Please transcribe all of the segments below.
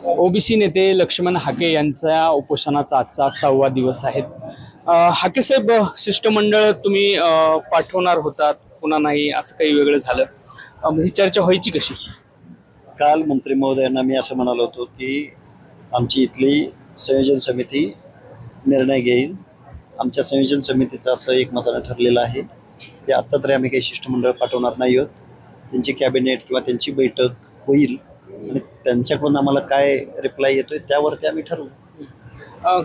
OBC नेते लक्ष्मण हाके यांच्या उपोषणाचा आजचा 6वा दिवस आहे. हाके साहेब, शिष्टमंडळ तुम्ही पाठवणार होतात, पुन्हा नाही असं काही वेगळं झालं, ही चर्चा व्हायची कशी? काल मंत्री महोदयांना मी असं म्हणालो होतो की आमची इथली संयोजन समिती निर्णय घेईल. आमच्या संयोजन समितीचं असं एकमतानं ठरलेलं आहे की आत्ता तरी आम्ही काही शिष्टमंडळ पाठवणार नाही आहोत. त्यांची कॅबिनेट किंवा त्यांची बैठक होईल आणि त्यांच्याकडून आम्हाला काय रिप्लाय येतोय त्यावरती आम्ही ठरवू.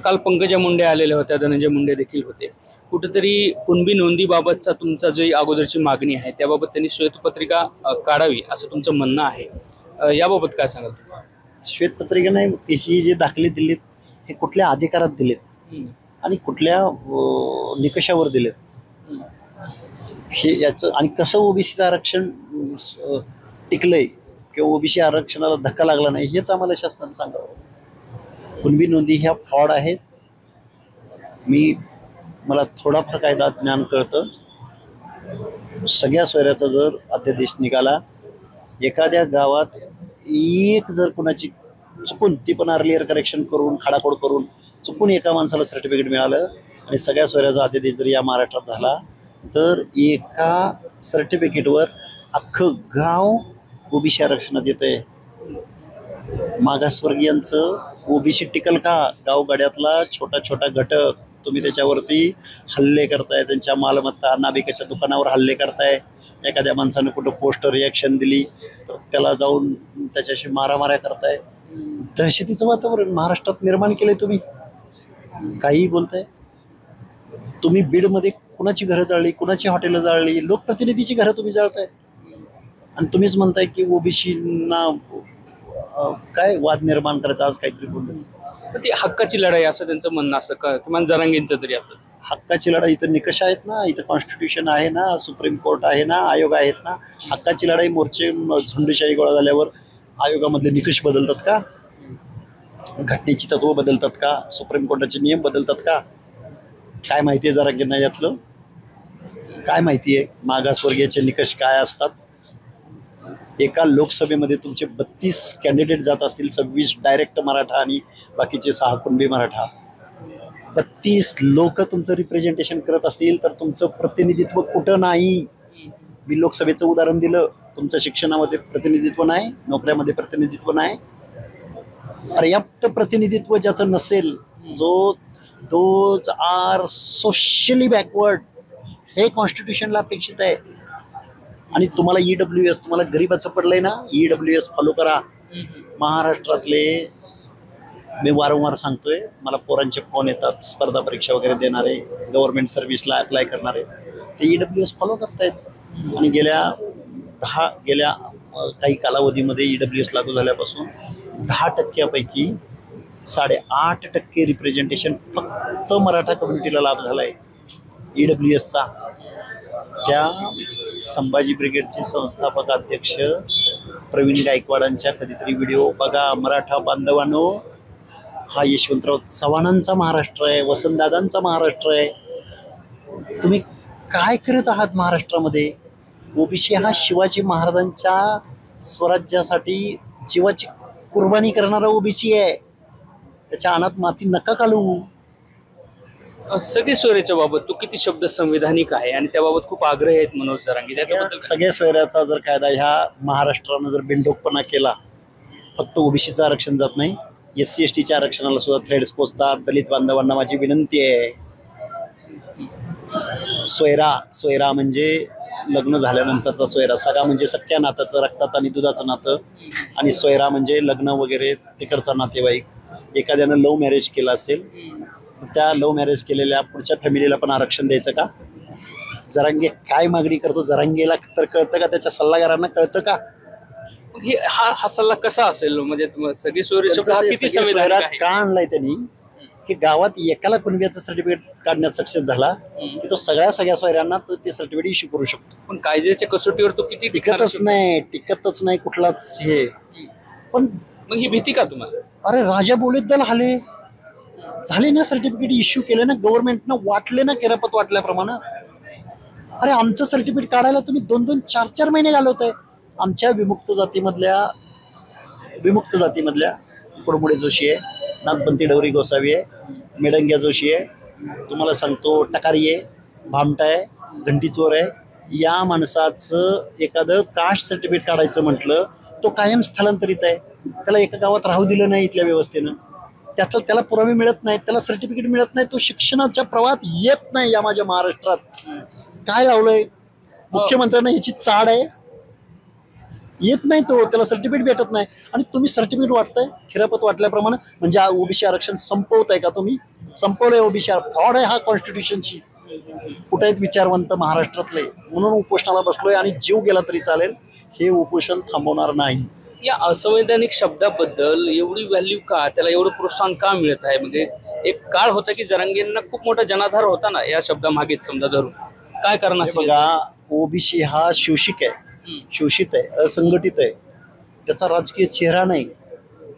काल पंकजा मुंडे आलेल्या होत्या, धनंजय मुंडे देखील होते. कुठेतरी कुणबी नोंदीबाबतचा तुमचा जी अगोदरची मागणी आहे त्याबाबत त्यांनी श्वेतपत्रिका काढावी असं तुमचं म्हणणं आहे. याबाबत काय सांगाल? श्वेतपत्रिका नाही, ही जी दाखले दिलीत हे कुठल्या अधिकारात दिलेत आणि कुठल्या निकषावर दिलेत हे याचं आणि कसं ओबीसीचं आरक्षण टिकलंय किंवा ओबीसी आरक्षणाला धक्का लागला नाही हेच आम्हाला शासनानं सांगावं. कुणबी नोंदी ह्या फ्रॉड आहेत. मला थोडाफार कायदा ज्ञान कळतं. सगळ्या सोयऱ्याचा जर अध्यादेश निघाला, एखाद्या गावात एक जर कोणाची चुकून ती पण अर्लियर करेक्शन करून खाडाखोड करून चुकून एका माणसाला सर्टिफिकेट मिळालं आणि सगळ्या सोयऱ्याचा अध्यादेश जर या महाराष्ट्रात झाला तर एका सर्टिफिकेटवर अख्खं गाव ओबीसी आरक्षणात येतंय. मागासवर्गीयांचं ओबीसी टिकल का? गावगाड्यातला छोटा छोटा घटक तुम्ही त्याच्यावरती हल्ले करताय, त्यांच्या मालमत्ता नाभिकाच्या दुकानावर हल्ले करताय. एखाद्या माणसानं कुठं पोस्ट रिॲक्शन दिली तर त्याला जाऊन त्याच्याशी मारामाऱ्या करताय. दहशतीचं वातावरण महाराष्ट्रात निर्माण केलंय तुम्ही. काहीही बोलताय तुम्ही. बीडमध्ये कुणाची घरं जाळली, कुणाची हॉटेलं जाळली, लोकप्रतिनिधीची घरं तुम्ही जाळताय आणि तुम्हीच म्हणताय की ओबीसींना काय वाद निर्माण करायचा. आज काहीतरी बोलतो ती हक्काची लढाई असं त्यांचं म्हणणं असं किमान जरांगींचं तरी. आता हक्काची लढाई इथं निकष आहेत ना, इथं कॉन्स्टिट्यूशन आहे ना, सुप्रीम कोर्ट आहे ना, आयोग आहेत ना. हक्काची लढाई मोर्चे झुंडशाही गोळा झाल्यावर आयोगामधले निकष बदलतात का? घटनेची तत्व बदलतात का? सुप्रीम कोर्टाचे नियम बदलतात का? काय माहिती आहे जरांगींना यातलं? काय माहिती आहे मागासवर्गीयाचे निकष काय असतात? एका लोकसभेमध्ये तुमचे 32 कॅन्डिडेट जात असतील, 26 डायरेक्ट मराठा आणि बाकीचे 6 कुणबी मराठा. 32 लोक तुमचं रिप्रेझेंटेशन करत असतील तर तुमचं प्रतिनिधित्व कुठं नाही? मी लोकसभेचं उदाहरण दिलं. तुमचं शिक्षणामध्ये प्रतिनिधित्व नाही, नोकऱ्यामध्ये प्रतिनिधित्व नाही. पर्याप्त प्रतिनिधित्व ज्याचं नसेल, दोज आर सोशली बॅकवर्ड, हे कॉन्स्टिट्यूशनला अपेक्षित आहे. आणि तुम्हाला EWS, तुम्हाला गरीबाचं पडलंय ना, EWS फॉलो करा. महाराष्ट्रातले मी वारंवार सांगतोय, मला पोरांचे फोन येतात, स्पर्धा परीक्षा वगैरे देणारे, गव्हर्नमेंट सर्व्हिसला अप्लाय करणारे, ते EWS फॉलो करतायत. आणि गेल्या काही कालावधीमध्ये EWS लागू झाल्यापासून 10%पैकी 8.5% रिप्रेझेंटेशन फक्त मराठा कम्युनिटीला लाभ झालाय EWSचा. त्या संभाजी ब्रिगेडचे संस्थापक अध्यक्ष प्रवीण गायकवाडांच्या कधीतरी व्हिडिओ बघा. मराठा बांधवांनो, हा यशवंतराव चव्हाणांचा महाराष्ट्र आहे, वसंतदादांचा महाराष्ट्र आहे. तुम्ही काय करत आहात महाराष्ट्रामध्ये? ओबीसी हा शिवाजी महाराजांच्या स्वराज्यासाठी जीवाची कुर्बानी करणारा ओबीसी आहे. त्याच्या अनात माती नका घालू. सगळे सोयऱ्याच्या बाबत तू किती शब्द संविधानिक आहे आणि त्याबाबत खूप आग्रह आहेत मनोज जरांगे. सगळ्या सोयऱ्याचा जर कायदा ह्या महाराष्ट्रानं जर बिनडोकपणा केला, फक्त ओबीसीचं आरक्षण जात नाही, SC STच्या आरक्षणाला सुद्धा थ्रेड्स पोचतात. दलित बांधवांना माझी विनंती आहे, सोयरा म्हणजे लग्न झाल्यानंतरचा सोयरा. सगळा म्हणजे सख्या नात्याचं, रक्ताचं आणि दुधाचं नातं. आणि सोयरा म्हणजे लग्न वगैरे तिकडचा नातेवाईक. एखाद्यानं लव्ह मॅरेज केलं असेल, त्या लव्ह मॅरेज केलेल्या पुढच्या फॅमिलीला पण आरक्षण द्यायचं का? जरांगे काय मागणी करतो? जरांगेला तर कळतं का? त्याच्या सल्लागारांना कळतं का? हा सल्ला कसा असेल? म्हणजे सगळी सोयरे किती संविधानिक आहे? का आणलाय त्यांनी की गावात एकाला कुणब्याचं सर्टिफिकेट काढण्यात सक्सेस झाला की तो सगळ्या सोयऱ्यांना ते सर्टिफिकेट इश्यू करू शकतो. पण कायद्याच्या कसोटीवर तो किती टिकतच नाही कुठलाच हे. पण मग ही भीती का तुम्हाला? अरे राजा बोलीत दल झाले ना, सर्टिफिकेट इश्यू केले ना, गव्हर्नमेंटनं वाटले ना, केरापत वाटल्याप्रमाणे. अरे आमचं सर्टिफिकेट काढायला तुम्ही 2-2, 4-4 महिने घालवताय. आमच्या विमुक्त जातीमधल्या कुडमुडे जोशी आहे, नाथपंथी डवरी गोसावी आहे, मेडंग्या जोशी आहे, तुम्हाला सांगतो टकारी आहे, भामटा आहे, घंटी चोर आहे. या माणसाचं एखादं कास्ट सर्टिफिकेट काढायचं म्हटलं, तो कायम स्थलांतरित आहे, त्याला एका गावात राहू दिलं नाही इथल्या व्यवस्थेनं, त्याला पुरावे मिळत नाहीत, त्याला सर्टिफिकेट मिळत नाही, तो शिक्षणाच्या प्रवाहात येत नाही. या माझ्या महाराष्ट्रात काय लावलंय मुख्यमंत्र्यांना, याची चाड आहे, येत नाही तो, त्याला सर्टिफिकेट भेटत नाही. आणि तुम्ही सर्टिफिकेट वाटताय खिरापत वाटल्याप्रमाणे, म्हणजे ओबीसी आरक्षण संपवताय का तुम्ही? संपवलंय ओबीसी, फ्रॉड आहे हा कॉन्स्टिट्यूशनची. कुठे आहेत विचारवंत महाराष्ट्रातले? म्हणून उपोषणाला बसलोय आणि जीव गेला तरी चालेल, हे उपोषण थांबवणार नाही. या असंवैधानिक शब्दाबद्दल एवढी व्हॅल्यू का, त्याला एवढं प्रोत्साहन का मिळत आहे? म्हणजे एक काळ होता की जरांगेंना खूप मोठा जनाधार होता ना या शब्दामागेच समजा धरून, काय कारण असेल? बघा, ओबीसी हा शोषिक आहे, शोषित आहे, असंघटित आहे, त्याचा राजकीय चेहरा नाही.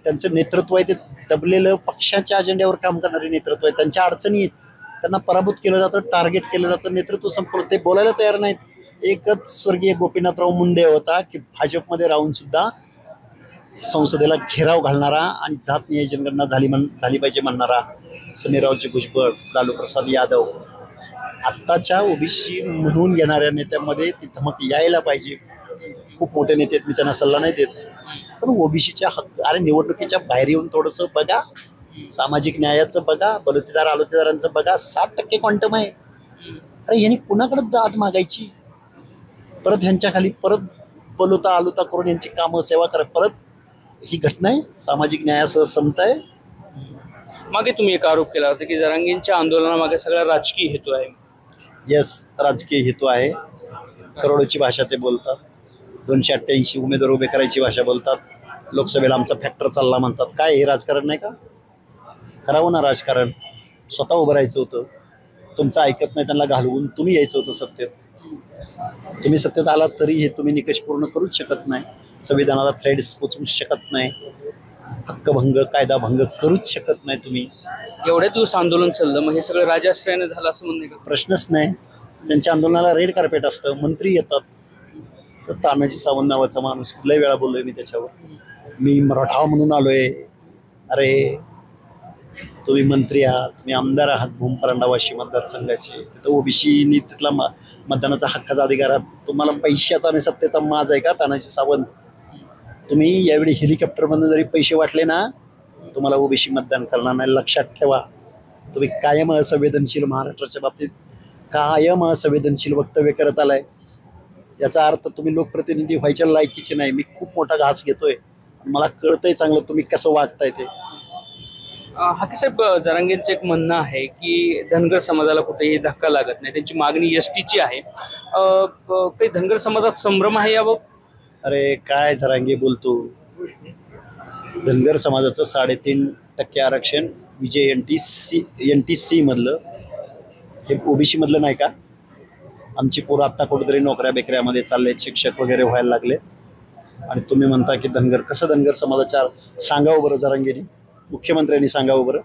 त्यांचं नेतृत्व आहे ते दबलेलं पक्षाच्या अजेंड्यावर काम करणारे नेतृत्व आहे. त्यांच्या अडचणी आहेत, त्यांना पराभूत केलं जातं, टार्गेट केलं जातं, नेतृत्व संपलं, ते बोलायला तयार नाहीत. एकच स्वर्गीय गोपीनाथराव मुंडे होता की भाजपमध्ये राहून सुद्धा संसदेला घेराव घालणारा आणि जात नियोजन झाली पाहिजे म्हणणारा समीररावजी भुजबळ, लालू प्रसाद यादव. आत्ताच्या ओबीसी म्हणून येणाऱ्या नेत्यांमध्ये ती धमक यायला पाहिजे. खूप मोठे नेते आहेत, मी त्यांना सल्ला नाही देत, पण ओबीसीच्या हक्क, अरे निवडणुकीच्या बाहेर येऊन थोडंसं बघा, सामाजिक न्यायाचं बघा, बलुतेदार आलोतेदारांचं बघा. 60% क्वांटम आहे. अरे यांनी कुणाकडे दाद मागायची? परत ह्यांच्या खाली परत बलुता आलुता करून यांची कामं सेवा करा. परत ही घटना आहे, सामाजिक न्यायासह समताय. मागे तुम्ही एक आरोप केला होता की जरांगेंच्या आंदोलनामागे सगळा राजकीय हेतू आहे. यस, राजकीय हेतू आहे. करोडोची भाषा ते बोलतात, 288 उमेदवार उभे करायची भाषा बोलतात, लोकसभेला आमचा फॅक्टर चालला म्हणतात. काय हे राजकारण नाही का? करावं ना राजकारण. स्वतः उभं राहायचं होतं, तुमचं ऐकत नाही त्यांना घालवून तुम्ही यायचं होतं सत्तेत. तुम्ही सत्तेत आलात तरी हे तुम्ही निकष पूर्ण करूच शकत नाही, संविधानाला थ्रेड्स पोचवू शकत नाही, हक्कभंग कायदाभंग करूच शकत नाही तुम्ही. एवढ्या दिवस आंदोलन चाललं, मग हे सगळं राजाश्रयाने झालं असं म्हणणे का? प्रश्नच नाही. त्यांच्या आंदोलनाला रेड कार्पेट असतं, मंत्री येतात. तर तानाजी सावंत नावाचा माणूस, लय वेळा बोललोय मी त्याच्यावर, मी मराठा म्हणून आलोय. अरे तुम्ही मंत्री आहात, तुम्ही आमदार आहात भूमपरांडा वाशी मतदारसंघाचे, तिथं ओबीसीनी तिथला मतदानाचा हक्काचा अधिकार आहे. तुम्हाला पैशाचा आणि सत्तेचा माज आहे का तानाजी सावंत? तुम्ही यावेळी हेलिकॉप्टरमधून जरी पैसे वाटले ना, तुम्हाला ओबीसी मतदान करणार नाही, लक्षात ठेवा. तुम्ही कायम असंवेदनशील, महाराष्ट्राच्या बाबतीत कायम असंवेदनशील वक्तव्य करत आलाय. याचा अर्थ तुम्ही लोकप्रतिनिधी व्हायच्या लायकीचे नाही. मी खूप मोठा घास घेतोय, मला कळतंय चांगलं तुम्ही कसं वागताय ते. हाके साहेब, जरांगेंचं एक म्हणणं आहे की धनगर समाजाला कुठेही धक्का लागत नाही, त्यांची मागणी एसटीची आहे. काही धनगर समाजात संभ्रम आहे याबाबत? अरे काय जरांगे बोलतो, धनगर समाजाचं 3.5% आरक्षण विजय NTC मधलं, हे ओबीसी मधलं नाही का? आमची पोरं आत्ता कुठेतरी नोकऱ्या बेकऱ्यामध्ये चालले, शिक्षक वगैरे व्हायला लागले, आणि तुम्ही म्हणता की धनगर. कसं धनगर समाजाच्या सांगावं बरं जरांगेने, मुख्यमंत्र्यांनी सांगावं बरं,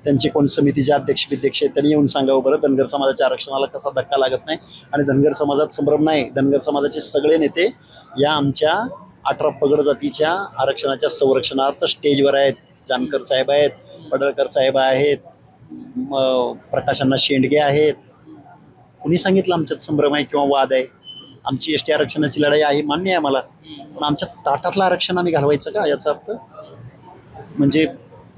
त्यांचे कोण समितीचे अध्यक्ष विध्यक्ष आहेत त्यांनी येऊन सांगावं बरं, धनगर समाजाच्या आरक्षणाला कसा धक्का लागत नाही आणि धनगर समाजात संभ्रम नाही. धनगर समाजाचे सगळे नेते या आमच्या 18 पगड जातीच्या आरक्षणाच्या संरक्षणार्थ स्टेजवर आहेत. जानकर साहेब आहेत, पडळकर साहेब आहेत, प्रकाशांना शेंडगे आहेत. कुणी सांगितलं आमच्यात संभ्रम आहे किंवा वाद आहे? आमची एसटी आरक्षणाची लढाई आहे, मान्य आहे मला, पण आमच्या ताटातलं आरक्षण आम्ही घालवायचं का? याचा अर्थ म्हणजे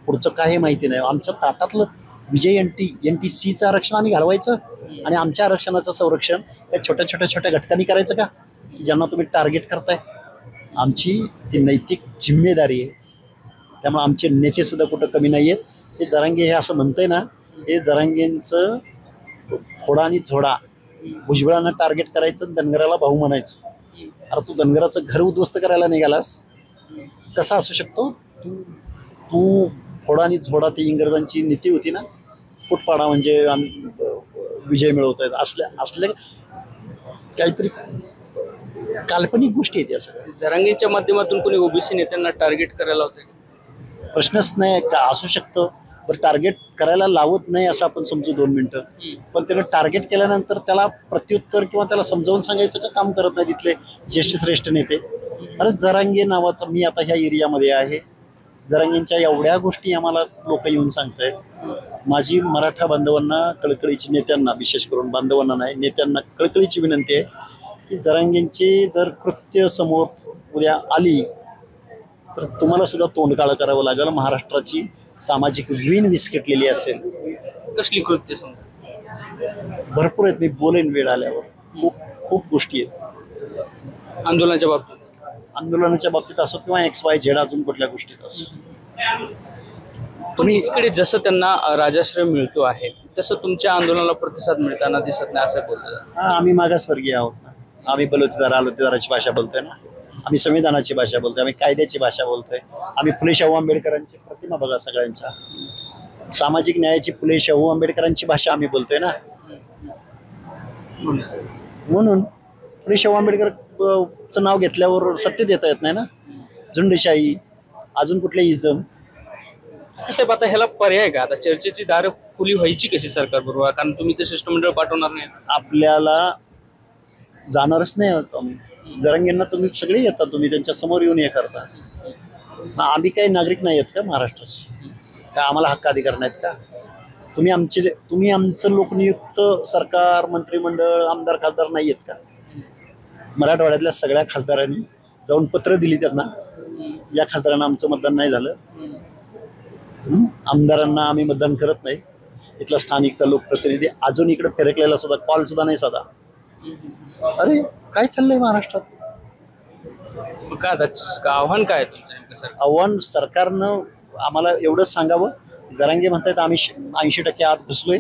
पुढचं काही माहिती नाही. आमच्या ताटातलं विजय NTCचं आरक्षण आम्ही घालवायचं आणि आमच्या आरक्षणाचं संरक्षण त्या छोट्या घटकांनी करायचं का, ज्यांना तुम्ही टार्गेट करताय? आमची ती नैतिक जिम्मेदारी आहे. त्यामुळे आमचे नेते सुद्धा कुठं कमी नाही आहेत. हे जरांगे हे असं म्हणतंय ना, हे जरांगेंचं फोडा आणि झोडा. भुजबळांना टार्गेट करायचं, धनगराला भाऊ म्हणायचं. अरे तू धनगराचं घर उद्ध्वस्त करायला निघालास, कसा असू शकतो? तू फोडा आणि झोडा, ती इंग्रजांची नीती होती ना, फुटपाडा म्हणजे विजय मिळवत आहेत, असल्या काहीतरी काल्पनिक गोष्टी आहेत या सगळ्या. जरांगेंच्या माध्यमातून कोणी ओबीसी नेत्यांना टार्गेट करायला होते? प्रश्नच नाही का असू शकतं. बरं, टार्गेट करायला लावत नाही असं आपण समजू 2 मिनिटं, पण त्याला टार्गेट केल्यानंतर त्याला प्रत्युत्तर किंवा त्याला समजावून सांगायचं का काम करत नाही तिथले ज्येष्ठ श्रेष्ठ नेते? अरे जरांगे नावाचा, मी आता ह्या एरियामध्ये आहे, जरांगेंच्या एवढ्या गोष्टी आम्हाला लोक येऊन सांगतायत. माझी मराठा बांधवांना कळकळीची, नेत्यांना विशेष करून, बांधवांना नाही नेत्यांना कळकळीची विनंती आहे की जरांगेंची जर कृत्य समोर उद्या आली तर तुम्हाला सुद्धा तोंड काळं करावं लागेल. महाराष्ट्राची सामाजिक वीण विस्कटलेली असेल. कसली कृत्य समजा? भरपूर आहेत, मी बोलेन वेळ आल्यावर. खूप खूप गोष्टी आहेत आंदोलनाच्या बाबतीत, आंदोलनाच्या बाबतीत असो किंवा XYZ अजून कुठल्या गोष्टीत असो. तुम्ही इकडे जसं त्यांना राजाश्रय मिळतो आहे तसं तुमच्या आंदोलनाला प्रतिसाद मिळताना दिसत नाही असं बोलतात. हा, आम्ही मागासवर्गीय आहोत ना. आम्ही बलुतेदार आलोतेदाराची भाषा बोलतोय ना. आम्ही संविधानाची भाषा बोलतोय, आम्ही कायद्याची भाषा बोलतोय. आम्ही फुले शाहू आंबेडकरांची प्रतिमा बघा सगळ्यांच्या. सामाजिक न्यायाची फुले शाहू आंबेडकरांची भाषा आम्ही बोलतोय ना. म्हणून फुले शाहू आंबेडकरचं नाव घेतल्यावर सत्तेत येता येत नाही ना. झुंडशाही, अजून कुठले इजम. साहेब आता ह्याला पर्याय का? आता चर्चेची दारं खुली व्हायची कशी सरकार बरोबर? कारण तुम्ही ते शिष्टमंडळ पाठवणार नाही. आपल्याला जाणारच नाही आहोत आम्ही. जरांगेंना तुम्ही सगळे येतात, तुम्ही त्यांच्या समोर येऊन हे करता. आम्ही काही नागरिक नाही आहेत का महाराष्ट्राचे? का आम्हाला हक्क अधिकार नाहीत का? तुम्ही आमचं लोकनियुक्त सरकार, मंत्रिमंडळ, आमदार खासदार नाही आहेत का? मराठवाड्यातल्या सगळ्या खासदारांनी जाऊन पत्र दिली त्यांना, या खासदारांना आमचं मतदान नाही झालं. आमदारांना आम्ही मतदान करत नाही. इथला स्थानिकचा लोकप्रतिनिधी अजून इकडे फिरकलेला सुद्धा कॉल सुद्धा नाही साधा. अरे काय चाललंय महाराष्ट्रात? काय आता आव्हान काय आहे तुमचं नेमकं सर? आव्हान सरकारनं आम्हाला एवढंच सांगावं. जरांगे म्हणतायत आम्ही 80% आत घुसलोय,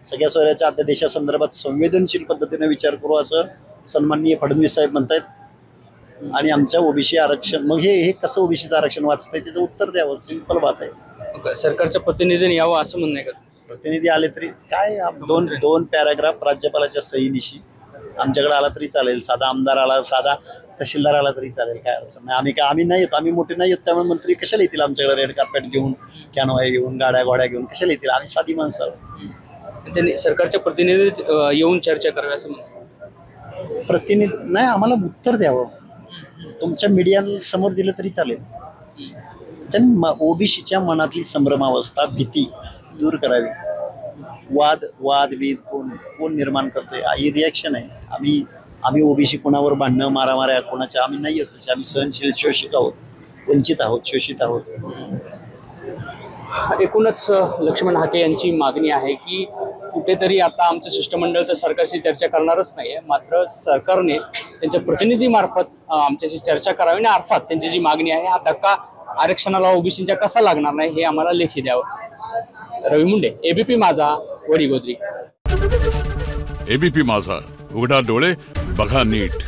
सगळ्या सोयऱ्याच्या अध्यादेशासंदर्भात संवेदनशील पद्धतीने विचार करू असं सन्माननीय फडणवीस साहेब म्हणतायत. आणि आमच्या ओबीसी आरक्षण, मग हे कसं ओबीसीचं आरक्षण वाचतंय त्याचं उत्तर द्यावं. सिंपल बात आहे. सरकारच्या प्रतिनिधीने यावं असं म्हणणं आहे का? प्रतिनिधी आले तरी काय, दोन पॅराग्राफ राज्यपालाच्या सहीनिशी आमच्याकडे आला तरी चालेल. साधा आमदार आला, साधा तहसीलदार आला तरी चालेल, काय अडचण नाही. आम्ही नाही येत, आम्ही मोठे नाही येत. त्यामुळे मंत्री कशाला येतील आमच्याकडे रेड कार्पेट घेऊन, कॅनवाय घेऊन, गाड्या घोड्या घेऊन कशाला येतील? आम्ही साधी माणसं आहोत. त्यांनी सरकारच्या प्रतिनिधी येऊन चर्चा करावी असं म्हणतात. प्रतिनिधी नाही, आम्हाला उत्तर द्यावं. तुमच्या मीडिया समोर दिलं तरी चालेल. त्यांनी ओबीसीच्या मनातली संभ्रमावस्था, भीती दूर करावी. वादविद कोण निर्माण करतोय ही रिॲक्शन आहे. आम्ही ओबीसी कोणावर भांडणं, मारामाऱ्या कोणाच्या आम्ही नाही येत. आम्ही सहनशील, शोषित आहोत, वंचित आहोत, शोषित आहोत. एकूणच लक्ष्मण हाके यांची मागणी आहे की कुठेतरी आता आमचं शिष्टमंडळ तर सरकारशी चर्चा करणारच नाहीये, मात्र सरकारने त्यांच्या प्रतिनिधीमार्फत आमच्याशी चर्चा करावी आणि अर्थात त्यांची जी मागणी आहे, हा धक्का आरक्षणाला ओबीसीच्या कसा लागणार नाही हे आम्हाला लेखी द्यावं. रवी मुंडे, एबीपी माझा, वडीगोद्री. एबीपी माझा, उघडा डोळे बघा नीट.